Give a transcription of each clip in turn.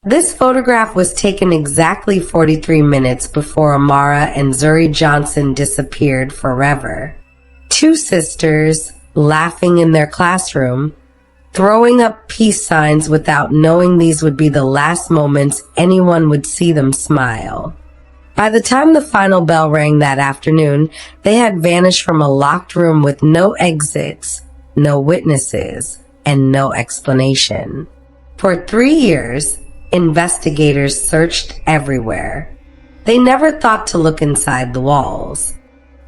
This photograph was taken exactly 43 minutes before Amara and Zuri Johnson disappeared forever. Two sisters, laughing in their classroom, throwing up peace signs without knowing these would be the last moments anyone would see them smile. By the time the final bell rang that afternoon, they had vanished from a locked room with no exits, no witnesses, and no explanation. For 3 years, investigators searched everywhere. They never thought to look inside the walls.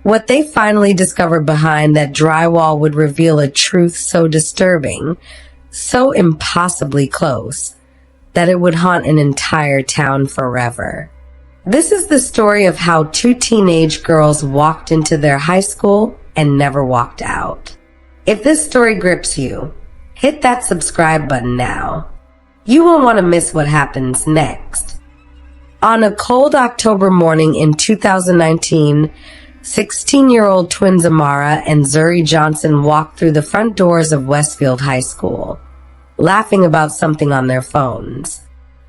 What they finally discovered behind that drywall would reveal a truth so disturbing, so impossibly close, that it would haunt an entire town forever. This is the story of how two teenage girls walked into their high school and never walked out. If this story grips you, hit that subscribe button now. You won't want to miss what happens next. On a cold October morning in 2019, 16-year-old twins Amara and Zuri Johnson walked through the front doors of Westfield High School, laughing about something on their phones.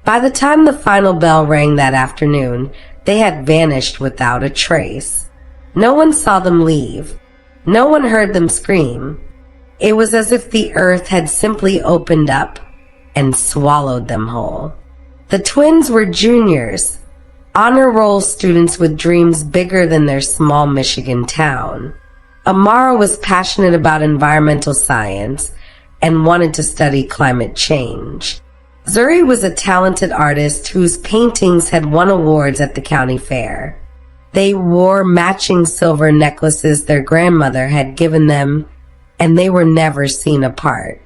By the time the final bell rang that afternoon, they had vanished without a trace. No one saw them leave. No one heard them scream. It was as if the earth had simply opened up and swallowed them whole. The twins were juniors, honor roll students with dreams bigger than their small Michigan town. Amara was passionate about environmental science and wanted to study climate change. Zuri was a talented artist whose paintings had won awards at the county fair. They wore matching silver necklaces their grandmother had given them, and they were never seen apart.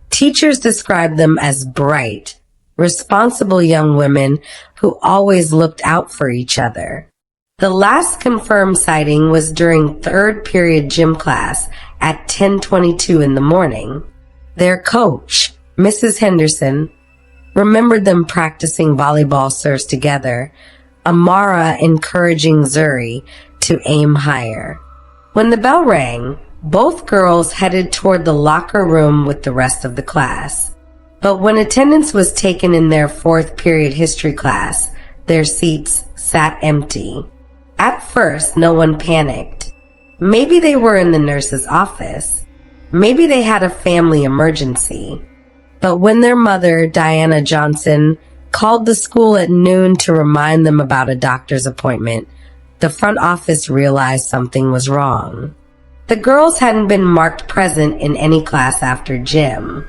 Teachers described them as bright, responsible young women who always looked out for each other. The last confirmed sighting was during third period gym class at 10:22 in the morning. Their coach, Mrs. Henderson, remembered them practicing volleyball serves together, Amara encouraging Zuri to aim higher. When the bell rang, both girls headed toward the locker room with the rest of the class. But when attendance was taken in their fourth period history class, their seats sat empty. At first, no one panicked. Maybe they were in the nurse's office. Maybe they had a family emergency. But when their mother, Diana Johnson, called the school at noon to remind them about a doctor's appointment, the front office realized something was wrong. The girls hadn't been marked present in any class after gym.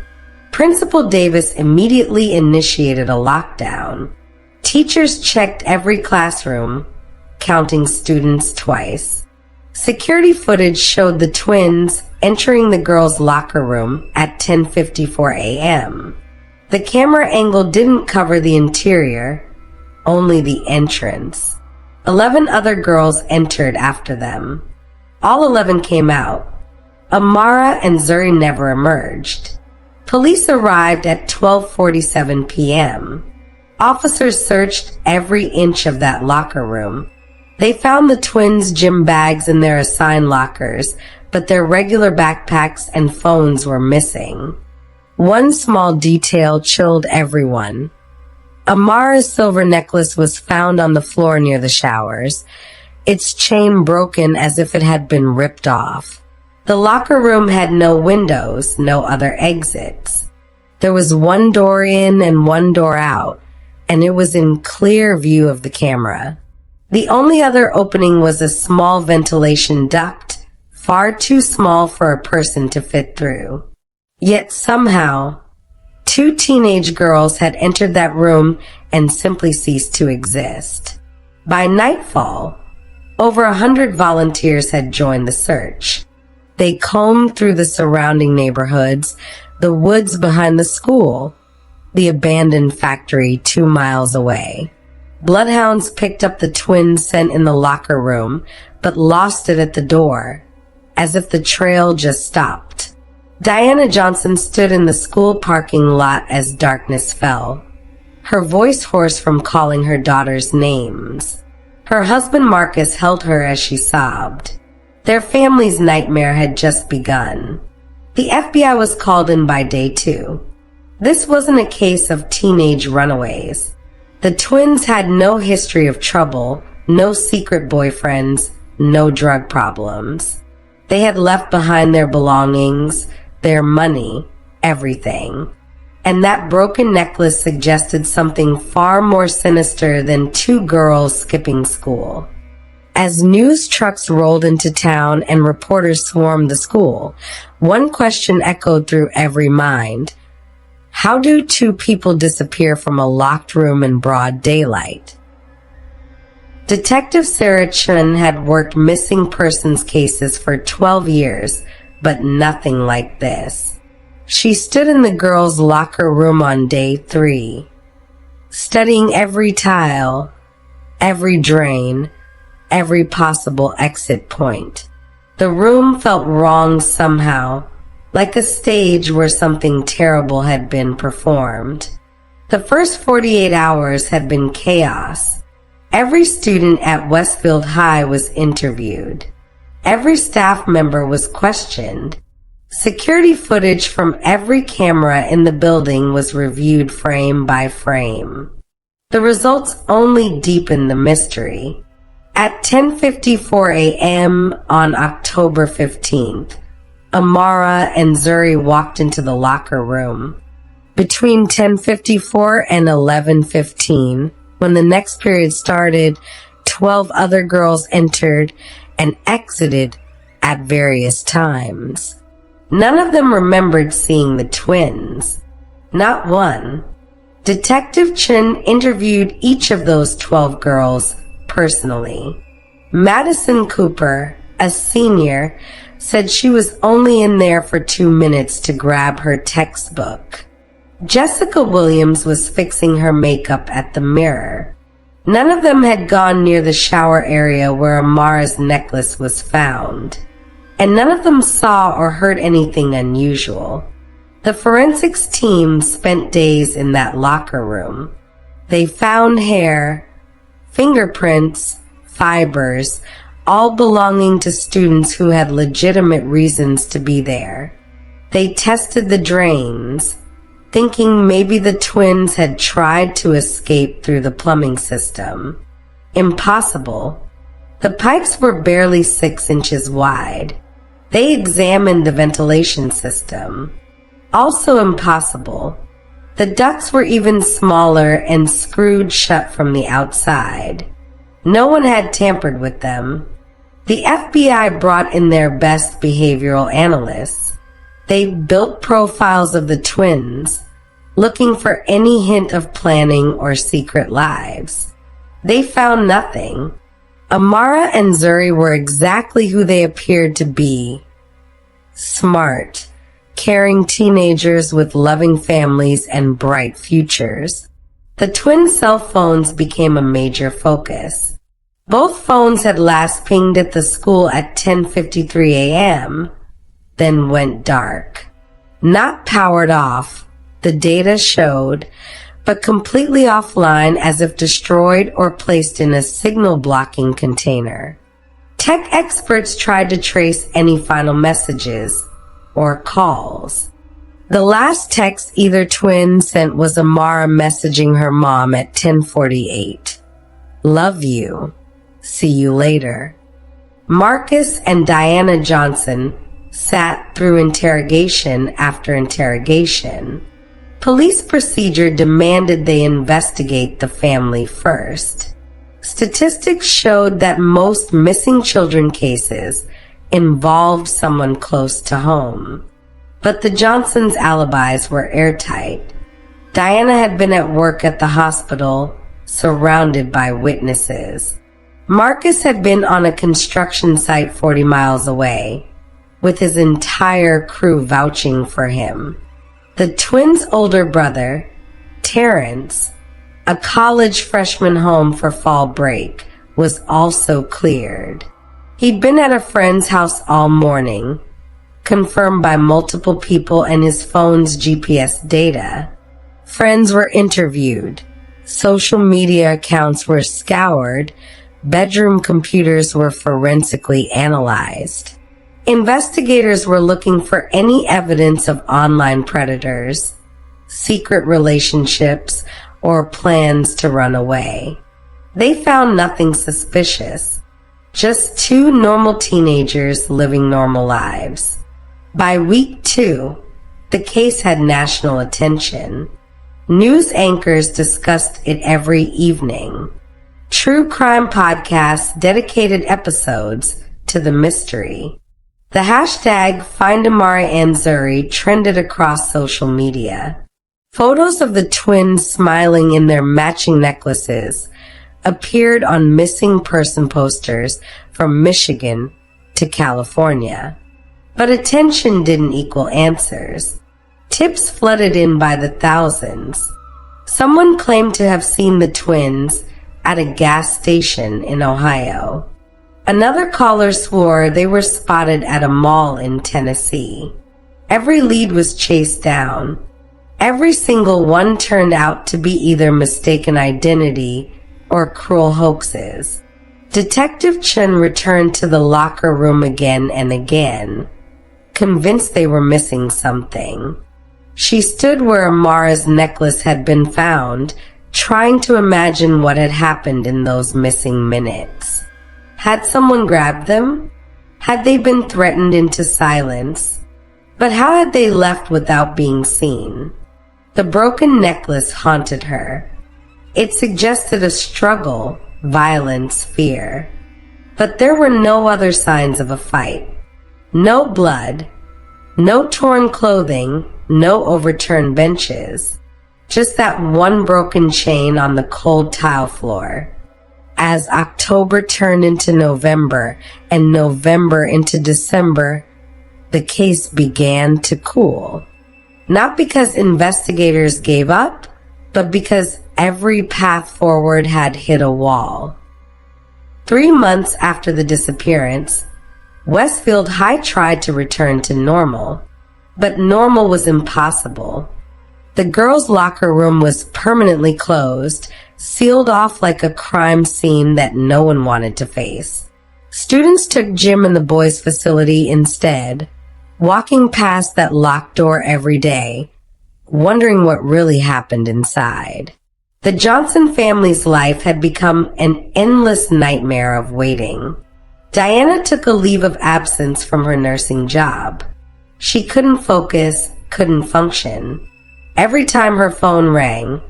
Principal Davis immediately initiated a lockdown. Teachers checked every classroom, counting students twice. Security footage showed the twins entering the girls' locker room at 10:54 a.m. The camera angle didn't cover the interior, only the entrance. 11 other girls entered after them. All 11 came out. Amara and Zuri never emerged. Police arrived at 12:47 p.m. Officers searched every inch of that locker room. They found the twins' gym bags in their assigned lockers, but their regular backpacks and phones were missing. One small detail chilled everyone. Amara's silver necklace was found on the floor near the showers, its chain broken as if it had been ripped off. The locker room had no windows, no other exits. There was one door in and one door out, and it was in clear view of the camera. The only other opening was a small ventilation duct, far too small for a person to fit through. Yet somehow, two teenage girls had entered that room and simply ceased to exist. By nightfall, over 100 volunteers had joined the search. They combed through the surrounding neighborhoods, the woods behind the school, the abandoned factory 2 miles away. Bloodhounds picked up the twins' scent in the locker room, but lost it at the door, as if the trail just stopped. Diana Johnson stood in the school parking lot as darkness fell, her voice hoarse from calling her daughters names. Her husband Marcus held her as she sobbed. Their family's nightmare had just begun. The FBI was called in by day 2. This wasn't a case of teenage runaways. The twins had no history of trouble, no secret boyfriends, no drug problems. They had left behind their belongings, their money, everything. And that broken necklace suggested something far more sinister than two girls skipping school. As news trucks rolled into town and reporters swarmed the school, one question echoed through every mind. How do two people disappear from a locked room in broad daylight? Detective Sarah Chun had worked missing persons cases for 12 years, but nothing like this. She stood in the girls' locker room on day 3, studying every tile, every drain, every possible exit point. The room felt wrong somehow, like a stage where something terrible had been performed. The first 48 hours had been chaos. Every student at Westfield High was interviewed. Every staff member was questioned. Security footage from every camera in the building was reviewed frame by frame. The results only deepened the mystery. At 10:54 a.m. on October 15th, Amara and Zuri walked into the locker room. Between 10:54 and 11:15, when the next period started, 12 other girls entered and exited at various times. None of them remembered seeing the twins. Not one. Detective Chin interviewed each of those 12 girls personally. Madison Cooper, a senior, said she was only in there for 2 minutes to grab her textbook. Jessica Williams was fixing her makeup at the mirror. None of them had gone near the shower area where Amara's necklace was found, and none of them saw or heard anything unusual. The forensics team spent days in that locker room. They found hair, fingerprints, fibers, all belonging to students who had legitimate reasons to be there. They tested the drains, thinking maybe the twins had tried to escape through the plumbing system. Impossible. The pipes were barely 6 inches wide. They examined the ventilation system. Also impossible. The ducts were even smaller and screwed shut from the outside. No one had tampered with them. The FBI brought in their best behavioral analysts. They built profiles of the twins, looking for any hint of planning or secret lives. They found nothing. Amara and Zuri were exactly who they appeared to be. Smart, caring teenagers with loving families and bright futures. The twin cell phones became a major focus. Both phones had last pinged at the school at 10:53 a.m., then went dark. Not powered off, the data showed, but completely offline as if destroyed or placed in a signal-blocking container. Tech experts tried to trace any final messages or calls. The last text either twin sent was Amara messaging her mom at 10:48. Love you. See you later. Marcus and Diana Johnson sat through interrogation after interrogation. Police procedure demanded they investigate the family first. Statistics showed that most missing children cases involved someone close to home. But the Johnsons' alibis were airtight. Diana had been at work at the hospital, surrounded by witnesses. Marcus had been on a construction site 40 miles away, with his entire crew vouching for him. The twins' older brother, Terrence, a college freshman home for fall break, was also cleared. He'd been at a friend's house all morning, confirmed by multiple people and his phone's GPS data. Friends were interviewed. Social media accounts were scoured. Bedroom computers were forensically analyzed. Investigators were looking for any evidence of online predators, secret relationships, or plans to run away. They found nothing suspicious, just two normal teenagers living normal lives. By week 2, the case had national attention. News anchors discussed it every evening. True crime podcasts dedicated episodes to the mystery. The hashtag Find Amara and Zuri trended across social media. Photos of the twins smiling in their matching necklaces appeared on missing person posters from Michigan to California. But attention didn't equal answers. Tips flooded in by the thousands. Someone claimed to have seen the twins at a gas station in Ohio. Another caller swore they were spotted at a mall in Tennessee. Every lead was chased down. Every single one turned out to be either mistaken identity or cruel hoaxes. Detective Chen returned to the locker room again and again, convinced they were missing something. She stood where Amara's necklace had been found, trying to imagine what had happened in those missing minutes. Had someone grabbed them? Had they been threatened into silence? But how had they left without being seen? The broken necklace haunted her. It suggested a struggle, violence, fear. But there were no other signs of a fight. No blood, no torn clothing, no overturned benches. Just that one broken chain on the cold tile floor. As October turned into November and November into December, the case began to cool. Not because investigators gave up, but because every path forward had hit a wall. 3 months after the disappearance, Westfield High tried to return to normal, but normal was impossible. The girls' locker room was permanently closed, sealed off like a crime scene that no one wanted to face. Students took gym in the boys' facility instead, walking past that locked door every day, wondering what really happened inside. The Johnson family's life had become an endless nightmare of waiting. Diana took a leave of absence from her nursing job. She couldn't focus, couldn't function. Every time her phone rang,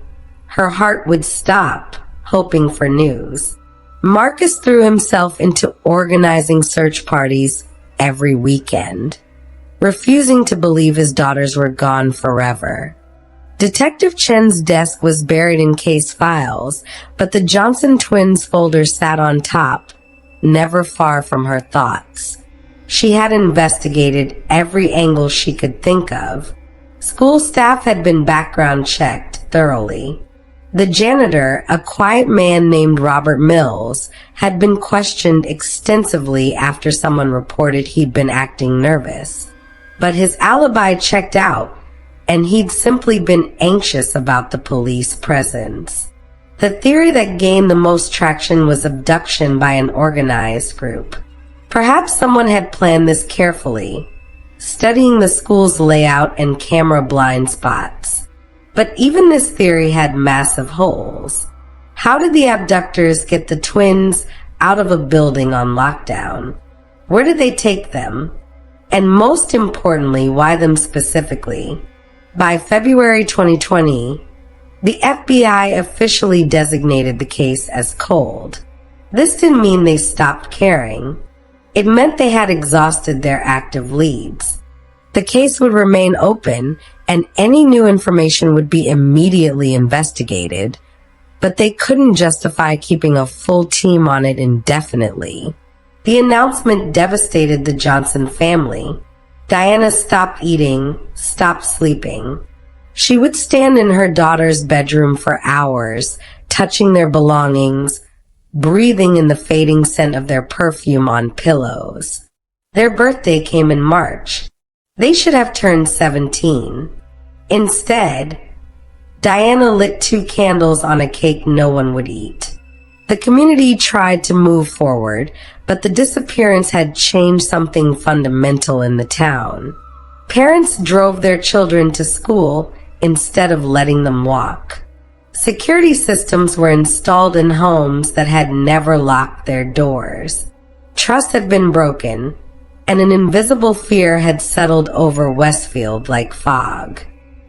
her heart would stop, hoping for news. Marcus threw himself into organizing search parties every weekend, refusing to believe his daughters were gone forever. Detective Chen's desk was buried in case files, but the Johnson twins folder sat on top, never far from her thoughts. She had investigated every angle she could think of. School staff had been background checked thoroughly. The janitor, a quiet man named Robert Mills, had been questioned extensively after someone reported he'd been acting nervous. But his alibi checked out, and he'd simply been anxious about the police presence. The theory that gained the most traction was abduction by an organized group. Perhaps someone had planned this carefully, studying the school's layout and camera blind spots. But even this theory had massive holes. How did the abductors get the twins out of a building on lockdown? Where did they take them? And most importantly, why them specifically? By February 2020, the FBI officially designated the case as cold. This didn't mean they stopped caring. It meant they had exhausted their active leads. The case would remain open, and any new information would be immediately investigated, but they couldn't justify keeping a full team on it indefinitely. The announcement devastated the Johnson family. Diana stopped eating, stopped sleeping. She would stand in her daughter's bedroom for hours, touching their belongings, breathing in the fading scent of their perfume on pillows. Their birthday came in March. They should have turned 17. Instead, Diana lit 2 candles on a cake no one would eat. The community tried to move forward, but the disappearance had changed something fundamental in the town. Parents drove their children to school instead of letting them walk. Security systems were installed in homes that had never locked their doors. Trust had been broken, and an invisible fear had settled over Westfield like fog.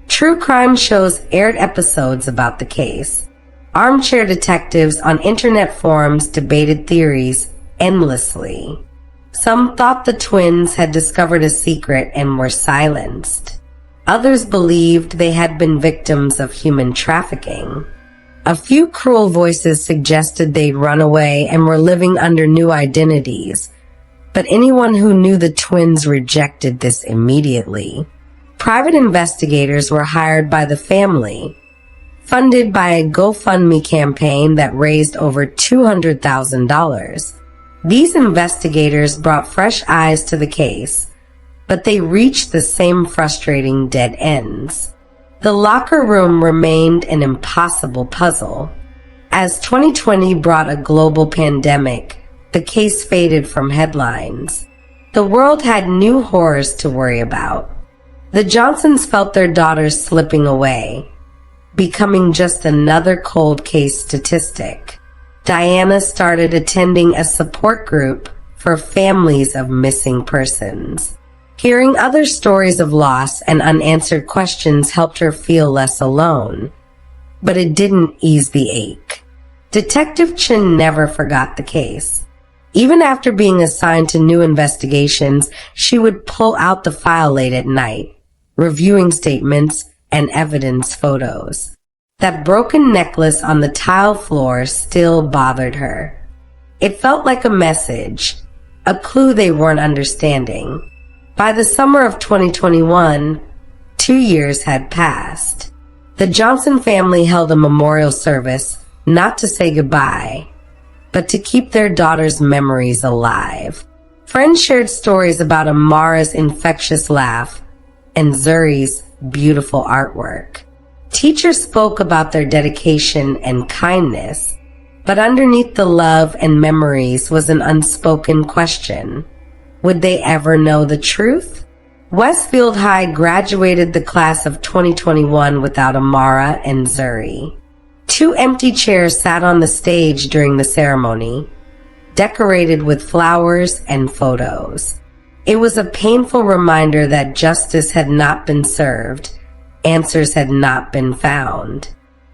True crime shows aired episodes about the case. Armchair detectives on internet forums debated theories endlessly. Some thought the twins had discovered a secret and were silenced. Others believed they had been victims of human trafficking. A few cruel voices suggested they'd run away and were living under new identities, but anyone who knew the twins rejected this immediately. Private investigators were hired by the family, funded by a GoFundMe campaign that raised over $200,000. These investigators brought fresh eyes to the case, but they reached the same frustrating dead ends. The locker room remained an impossible puzzle. As 2020 brought a global pandemic, the case faded from headlines. The world had new horrors to worry about. The Johnsons felt their daughters slipping away, becoming just another cold case statistic. Diana started attending a support group for families of missing persons. Hearing other stories of loss and unanswered questions helped her feel less alone, but it didn't ease the ache. Detective Chin never forgot the case. Even after being assigned to new investigations, she would pull out the file late at night, reviewing statements and evidence photos. That broken necklace on the tile floor still bothered her. It felt like a message, a clue they weren't understanding. By the summer of 2021, 2 years had passed. The Johnson family held a memorial service, not to say goodbye, but to keep their daughter's memories alive. Friends shared stories about Amara's infectious laugh and Zuri's beautiful artwork. Teachers spoke about their dedication and kindness, but underneath the love and memories was an unspoken question. Would they ever know the truth? Westfield High graduated the class of 2021 without Amara and Zuri. 2 empty chairs sat on the stage during the ceremony, decorated with flowers and photos. It was a painful reminder that justice had not been served, answers had not been found.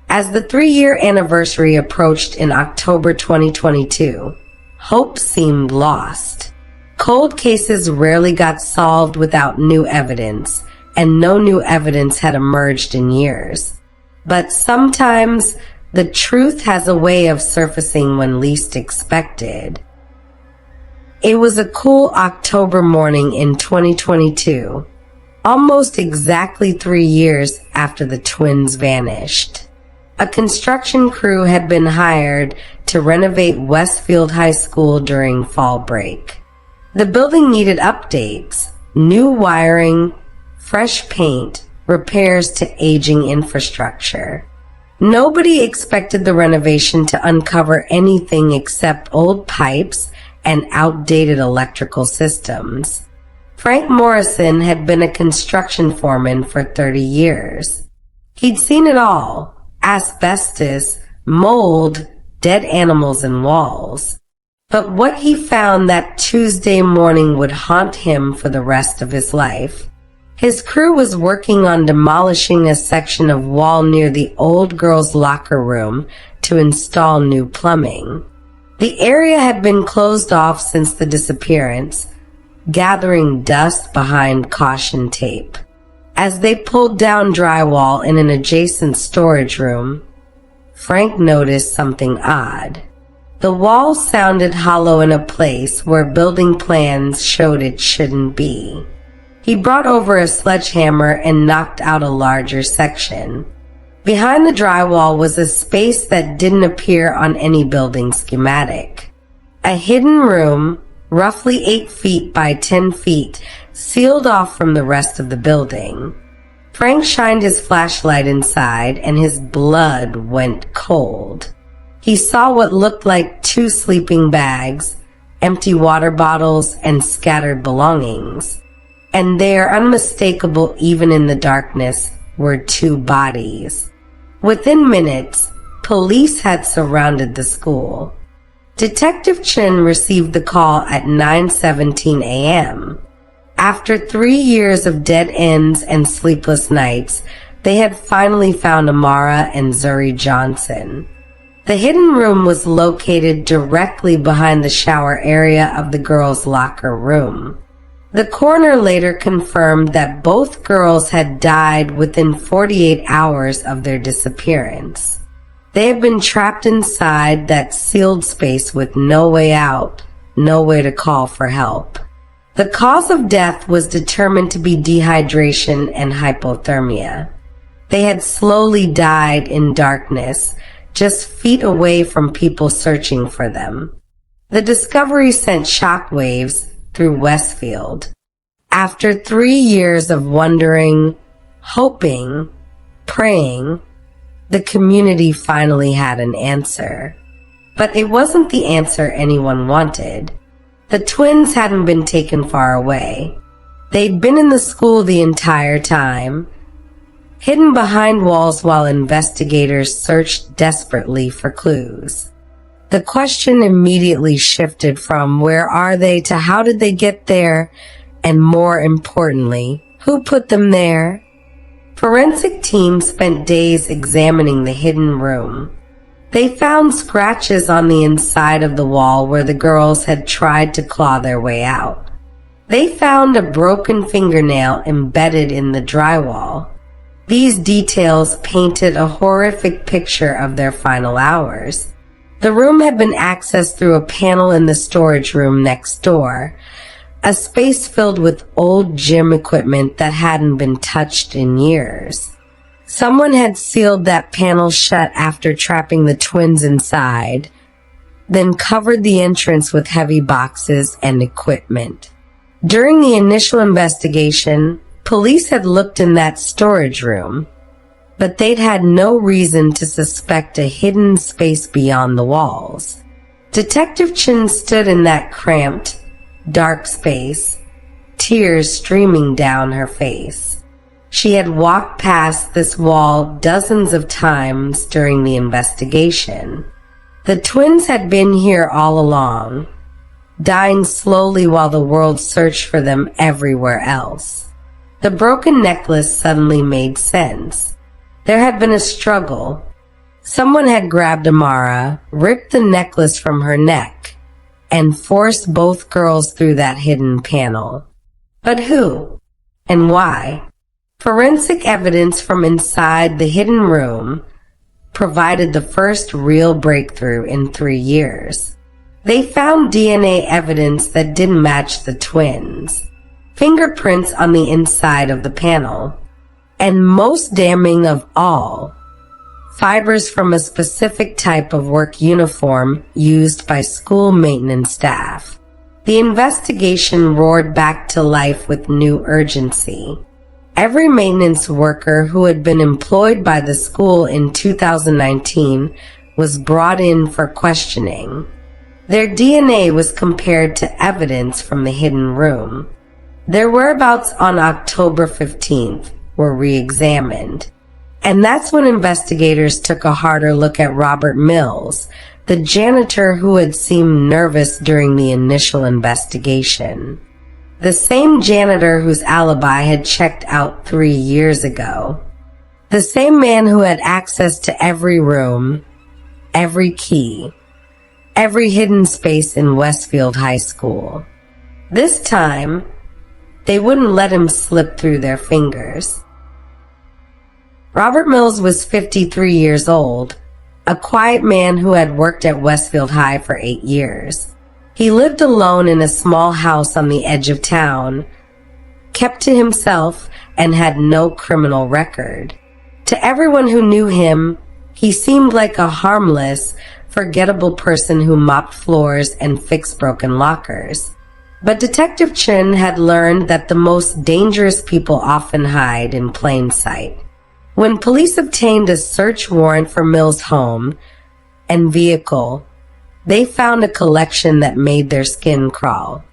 As the 3-year anniversary approached in October 2022, hope seemed lost. Cold cases rarely got solved without new evidence, and no new evidence had emerged in years. But sometimes the truth has a way of surfacing when least expected. It was a cool October morning in 2022, almost exactly 3 years after the twins vanished. A construction crew had been hired to renovate Westfield High School during fall break. The building needed updates, new wiring, fresh paint, repairs to aging infrastructure. Nobody expected the renovation to uncover anything except old pipes and outdated electrical systems. Frank Morrison had been a construction foreman for 30 years. He'd seen it all: asbestos, mold, dead animals in walls. But what he found that Tuesday morning would haunt him for the rest of his life. His crew was working on demolishing a section of wall near the old girls' locker room to install new plumbing. The area had been closed off since the disappearance, gathering dust behind caution tape. As they pulled down drywall in an adjacent storage room, Frank noticed something odd. The wall sounded hollow in a place where building plans showed it shouldn't be. He brought over a sledgehammer and knocked out a larger section. Behind the drywall was a space that didn't appear on any building schematic. A hidden room, roughly 8 feet by 10 feet, sealed off from the rest of the building. Frank shined his flashlight inside and his blood went cold. He saw what looked like 2 sleeping bags, empty water bottles, and scattered belongings. And they are unmistakable even in the darkness, were 2 bodies. Within minutes, police had surrounded the school. Detective Chin received the call at 9:17 a.m. After 3 years of dead ends and sleepless nights, they had finally found Amara and Zuri Johnson. The hidden room was located directly behind the shower area of the girls' locker room. The coroner later confirmed that both girls had died within 48 hours of their disappearance. They had been trapped inside that sealed space with no way out, no way to call for help. The cause of death was determined to be dehydration and hypothermia. They had slowly died in darkness, just feet away from people searching for them. The discovery sent shockwaves through Westfield. After 3 years of wondering, hoping, praying, the community finally had an answer. But it wasn't the answer anyone wanted. The twins hadn't been taken far away. They'd been in the school the entire time, hidden behind walls while investigators searched desperately for clues. The question immediately shifted from where are they to how did they get there, and more importantly, who put them there? Forensic teams spent days examining the hidden room. They found scratches on the inside of the wall where the girls had tried to claw their way out. They found a broken fingernail embedded in the drywall. These details painted a horrific picture of their final hours. The room had been accessed through a panel in the storage room next door, a space filled with old gym equipment that hadn't been touched in years. Someone had sealed that panel shut after trapping the twins inside, then covered the entrance with heavy boxes and equipment. During the initial investigation, police had looked in that storage room, but they'd had no reason to suspect a hidden space beyond the walls. Detective Chin stood in that cramped, dark space, tears streaming down her face. She had walked past this wall dozens of times during the investigation. The twins had been here all along, dying slowly while the world searched for them everywhere else. The broken necklace suddenly made sense. There had been a struggle. Someone had grabbed Amara, ripped the necklace from her neck, and forced both girls through that hidden panel. But who? And why? Forensic evidence from inside the hidden room provided the first real breakthrough in 3 years. They found DNA evidence that didn't match the twins, fingerprints on the inside of the panel, and most damning of all, fibers from a specific type of work uniform used by school maintenance staff. The investigation roared back to life with new urgency. Every maintenance worker who had been employed by the school in 2019 was brought in for questioning. Their DNA was compared to evidence from the hidden room. Their whereabouts on October 15th were re-examined. And that's when investigators took a harder look at Robert Mills, the janitor who had seemed nervous during the initial investigation. The same janitor whose alibi had checked out 3 years ago. The same man who had access to every room, every key, every hidden space in Westfield High School. This time, they wouldn't let him slip through their fingers. Robert Mills was 53 years old, a quiet man who had worked at Westfield High for 8 years. He lived alone in a small house on the edge of town, kept to himself, and had no criminal record. To everyone who knew him, he seemed like a harmless, forgettable person who mopped floors and fixed broken lockers. But Detective Chin had learned that the most dangerous people often hide in plain sight. When police obtained a search warrant for Mills' home and vehicle, they found a collection that made their skin crawl.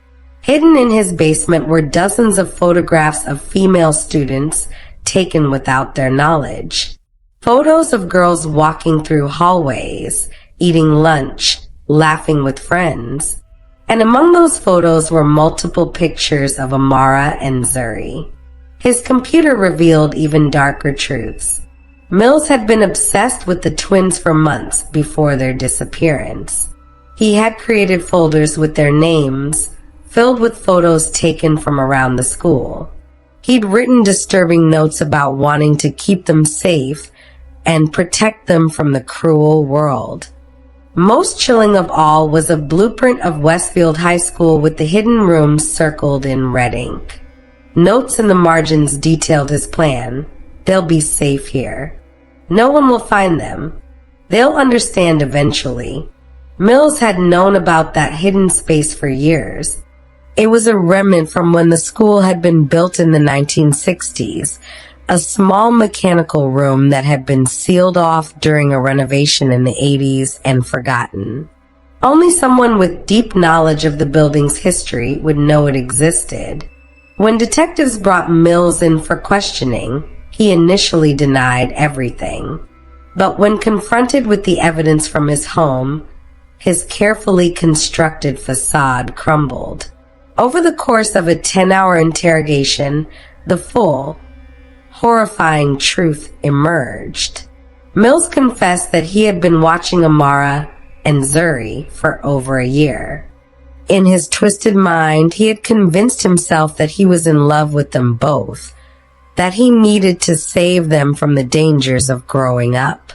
Hidden in his basement were dozens of photographs of female students, taken without their knowledge. Photos of girls walking through hallways, eating lunch, laughing with friends. And among those photos were multiple pictures of Amara and Zuri. His computer revealed even darker truths. Mills had been obsessed with the twins for months before their disappearance. He had created folders with their names, filled with photos taken from around the school. He'd written disturbing notes about wanting to keep them safe and protect them from the cruel world. Most chilling of all was a blueprint of Westfield High School with the hidden rooms circled in red ink. Notes in the margins detailed his plan. They'll be safe here. No one will find them. They'll understand eventually. Mills had known about that hidden space for years. It was a remnant from when the school had been built in the 1960s, a small mechanical room that had been sealed off during a renovation in the 80s and forgotten. Only someone with deep knowledge of the building's history would know it existed. When detectives brought Mills in for questioning, he initially denied everything. But when confronted with the evidence from his home, his carefully constructed facade crumbled. Over the course of a 10-hour interrogation, the full, horrifying truth emerged. Mills confessed that he had been watching Amara and Zuri for over a year. In his twisted mind, he had convinced himself that he was in love with them both, that he needed to save them from the dangers of growing up.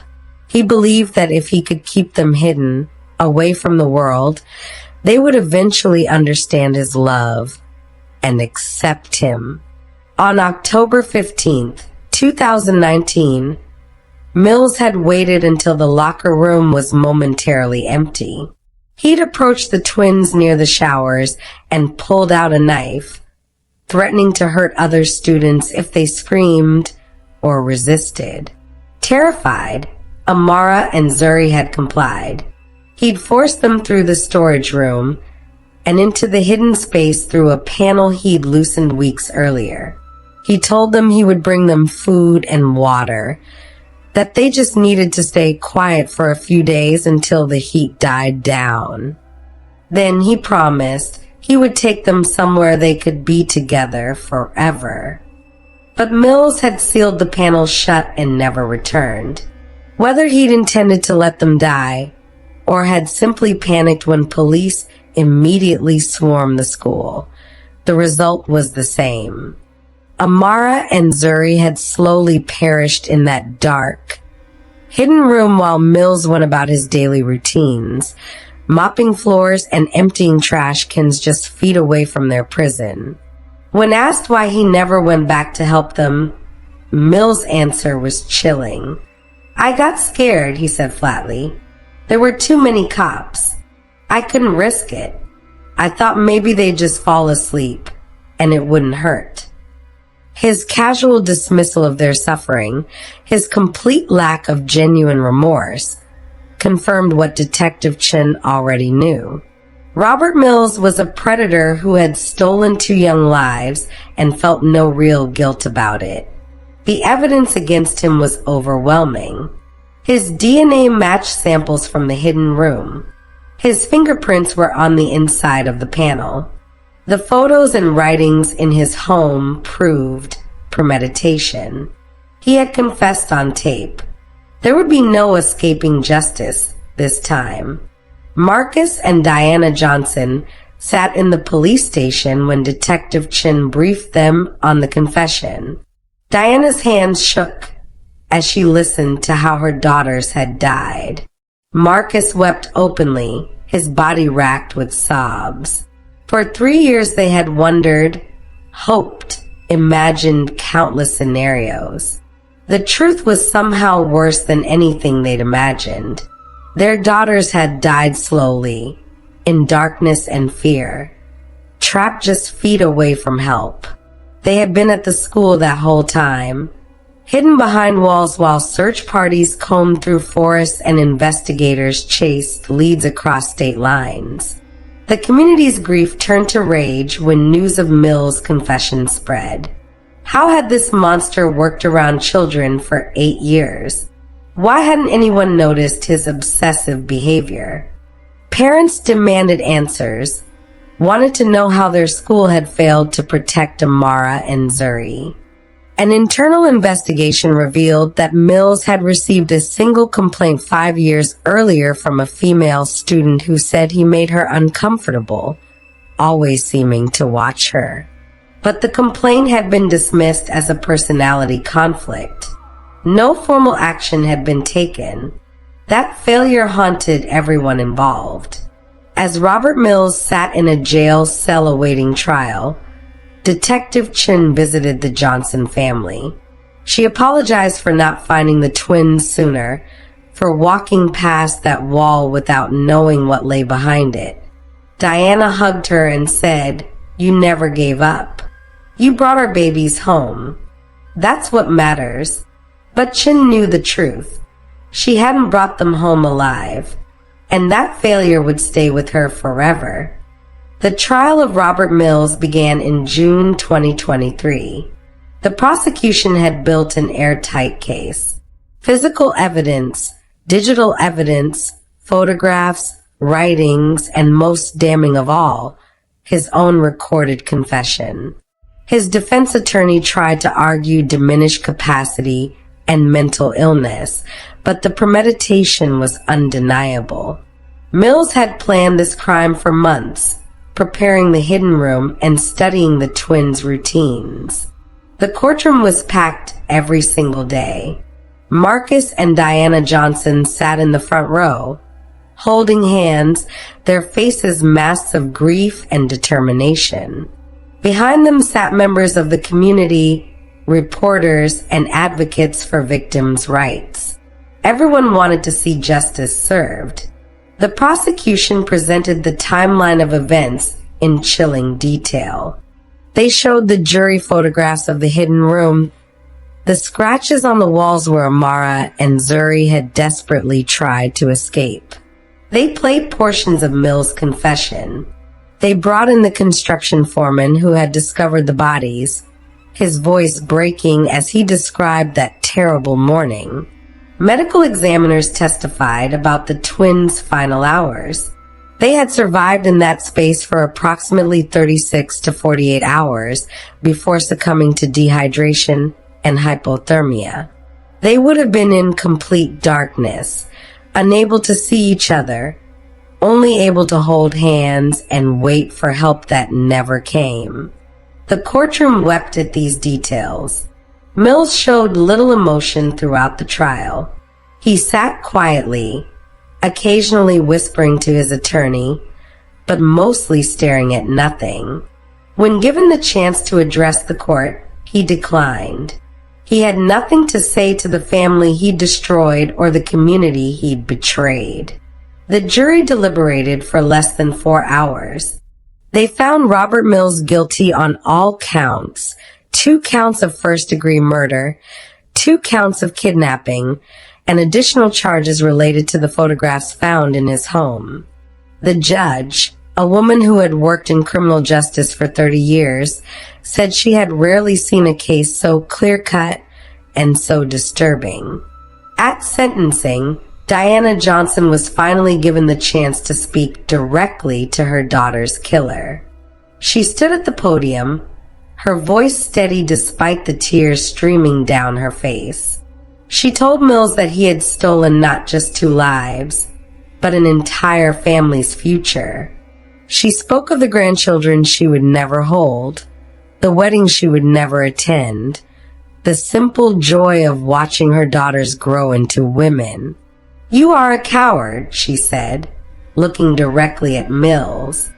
He believed that if he could keep them hidden, away from the world, they would eventually understand his love and accept him. On October 15th, 2019, Mills had waited until the locker room was momentarily empty. He'd approached the twins near the showers and pulled out a knife, threatening to hurt other students if they screamed or resisted. Terrified, Amara and Zuri had complied. He'd forced them through the storage room and into the hidden space through a panel he'd loosened weeks earlier. He told them he would bring them food and water, that they just needed to stay quiet for a few days until the heat died down. Then he promised he would take them somewhere they could be together forever. But Mills had sealed the panel shut and never returned. Whether he'd intended to let them die, or had simply panicked when police immediately swarmed the school, the result was the same. Amara and Zuri had slowly perished in that dark, hidden room while Mills went about his daily routines, mopping floors and emptying trash cans just feet away from their prison. When asked why he never went back to help them, Mills' answer was chilling. "I got scared," he said flatly. "There were too many cops. I couldn't risk it. I thought maybe they'd just fall asleep and it wouldn't hurt." His casual dismissal of their suffering, his complete lack of genuine remorse, confirmed what Detective Chin already knew. Robert Mills was a predator who had stolen 2 young lives and felt no real guilt about it. The evidence against him was overwhelming. His DNA matched samples from the hidden room. His fingerprints were on the inside of the panel. The photos and writings in his home proved premeditation. He had confessed on tape. There would be no escaping justice this time. Marcus and Diana Johnson sat in the police station when Detective Chin briefed them on the confession. Diana's hands shook as she listened to how her daughters had died. Marcus wept openly, his body racked with sobs. For 3 years they had wondered, hoped, imagined countless scenarios. The truth was somehow worse than anything they'd imagined. Their daughters had died slowly, in darkness and fear, trapped just feet away from help. They had been at the school that whole time, hidden behind walls while search parties combed through forests and investigators chased leads across state lines. The community's grief turned to rage when news of Mills' confession spread. How had this monster worked around children for 8 years? Why hadn't anyone noticed his obsessive behavior? Parents demanded answers, wanted to know how their school had failed to protect Amara and Zuri. An internal investigation revealed that Mills had received a single complaint 5 years earlier from a female student who said he made her uncomfortable, always seeming to watch her. But the complaint had been dismissed as a personality conflict. No formal action had been taken. That failure haunted everyone involved. As Robert Mills sat in a jail cell awaiting trial, Detective Chin visited the Johnson family. She apologized for not finding the twins sooner, for walking past that wall without knowing what lay behind it. Diana hugged her and said, "You never gave up. You brought our babies home. That's what matters." But Chin knew the truth. She hadn't brought them home alive, and that failure would stay with her forever. The trial of Robert Mills began in June 2023. The prosecution had built an airtight case. Physical evidence, digital evidence, photographs, writings, and most damning of all, his own recorded confession. His defense attorney tried to argue diminished capacity and mental illness, but the premeditation was undeniable. Mills had planned this crime for months, preparing the hidden room and studying the twins' routines. The courtroom was packed every single day. Marcus and Diana Johnson sat in the front row, holding hands, their faces masks of grief and determination. Behind them sat members of the community, reporters, and advocates for victims' rights. Everyone wanted to see justice served. The prosecution presented the timeline of events in chilling detail. They showed the jury photographs of the hidden room, the scratches on the walls where Amara and Zuri had desperately tried to escape. They played portions of Mills' confession. They brought in the construction foreman who had discovered the bodies, his voice breaking as he described that terrible morning. Medical examiners testified about the twins' final hours. They had survived in that space for approximately 36 to 48 hours before succumbing to dehydration and hypothermia. They would have been in complete darkness, unable to see each other, only able to hold hands and wait for help that never came. The courtroom wept at these details. Mills showed little emotion throughout the trial. He sat quietly, occasionally whispering to his attorney, but mostly staring at nothing. When given the chance to address the court, he declined. He had nothing to say to the family he destroyed or the community he'd betrayed. The jury deliberated for less than 4 hours. They found Robert Mills guilty on all counts: 2 counts of first-degree murder, 2 counts of kidnapping, and additional charges related to the photographs found in his home. The judge, a woman who had worked in criminal justice for 30 years, said she had rarely seen a case so clear-cut and so disturbing. At sentencing, Diana Johnson was finally given the chance to speak directly to her daughter's killer. She stood at the podium, her voice steady despite the tears streaming down her face. She told Mills that he had stolen not just 2 lives, but an entire family's future. She spoke of the grandchildren she would never hold, the wedding she would never attend, the simple joy of watching her daughters grow into women. "You are a coward," she said, looking directly at Mills.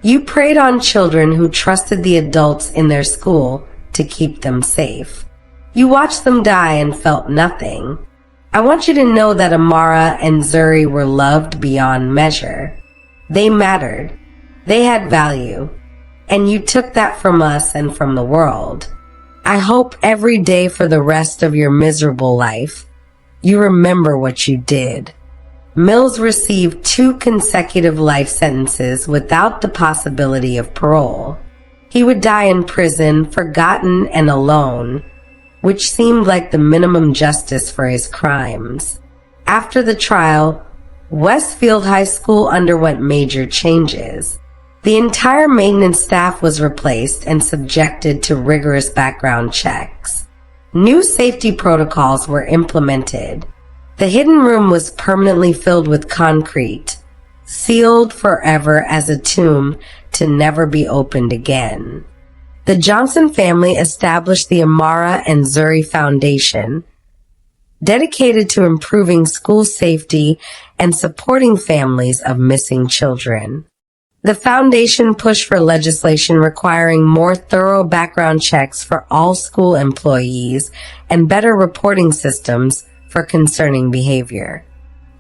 "You preyed on children who trusted the adults in their school to keep them safe. You watched them die and felt nothing. I want you to know that Amara and Zuri were loved beyond measure. They mattered. They had value. And you took that from us and from the world. I hope every day for the rest of your miserable life, you remember what you did." Mills received 2 consecutive life sentences without the possibility of parole. He would die in prison, forgotten and alone, which seemed like the minimum justice for his crimes. After the trial, Westfield High School underwent major changes. The entire maintenance staff was replaced and subjected to rigorous background checks. New safety protocols were implemented. The hidden room was permanently filled with concrete, sealed forever as a tomb to never be opened again. The Johnson family established the Amara and Zuri Foundation, dedicated to improving school safety and supporting families of missing children. The foundation pushed for legislation requiring more thorough background checks for all school employees and better reporting systems for concerning behavior.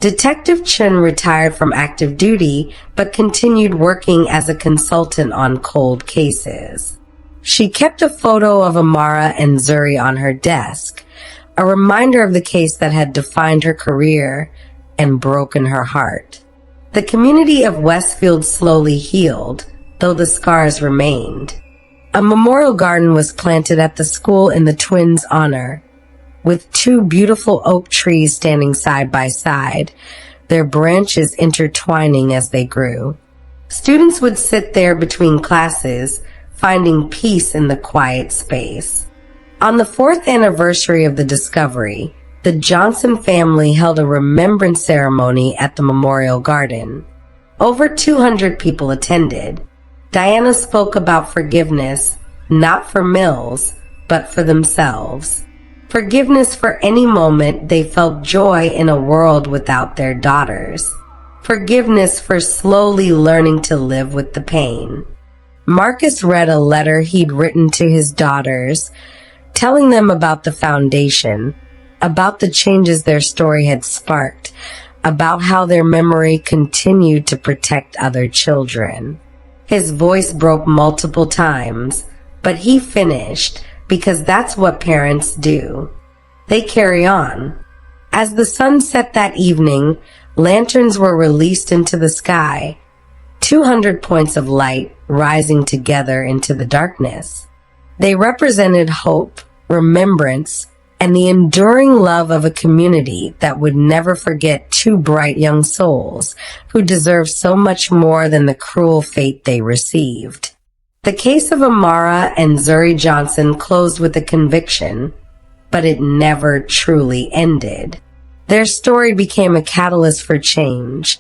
Detective Chun retired from active duty but continued working as a consultant on cold cases. She kept a photo of Amara and Zuri on her desk, a reminder of the case that had defined her career and broken her heart. The community of Westfield slowly healed, though the scars remained. A memorial garden was planted at the school in the twins' honor, with two beautiful oak trees standing side by side, their branches intertwining as they grew. Students would sit there between classes, finding peace in the quiet space. On the 4th anniversary of the discovery, the Johnson family held a remembrance ceremony at the Memorial Garden. Over 200 people attended. Diana spoke about forgiveness, not for Mills, but for themselves. Forgiveness for any moment they felt joy in a world without their daughters. Forgiveness for slowly learning to live with the pain. Marcus read a letter he'd written to his daughters, telling them about the foundation, about the changes their story had sparked, about how their memory continued to protect other children. His voice broke multiple times, but he finished because that's what parents do. They carry on. As the sun set that evening, lanterns were released into the sky, 200 points of light rising together into the darkness. They represented hope, remembrance, and the enduring love of a community that would never forget two bright young souls who deserve so much more than the cruel fate they received. The case of Amara and Zuri Johnson closed with a conviction, but it never truly ended. Their story became a catalyst for change,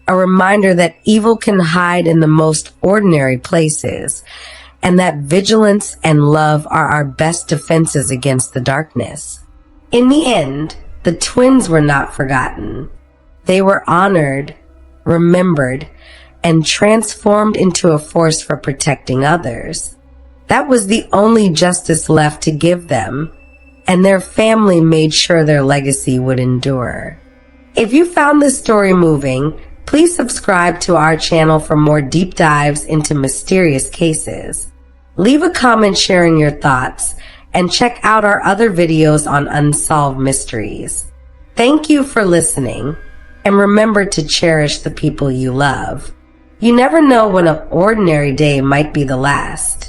a reminder that evil can hide in the most ordinary places, and that vigilance and love are our best defenses against the darkness. In the end, the twins were not forgotten. They were honored, remembered, and transformed into a force for protecting others. That was the only justice left to give them, and their family made sure their legacy would endure. If you found this story moving, please subscribe to our channel for more deep dives into mysterious cases. Leave a comment sharing your thoughts, and check out our other videos on unsolved mysteries. Thank you for listening, and remember to cherish the people you love. You never know when an ordinary day might be the last.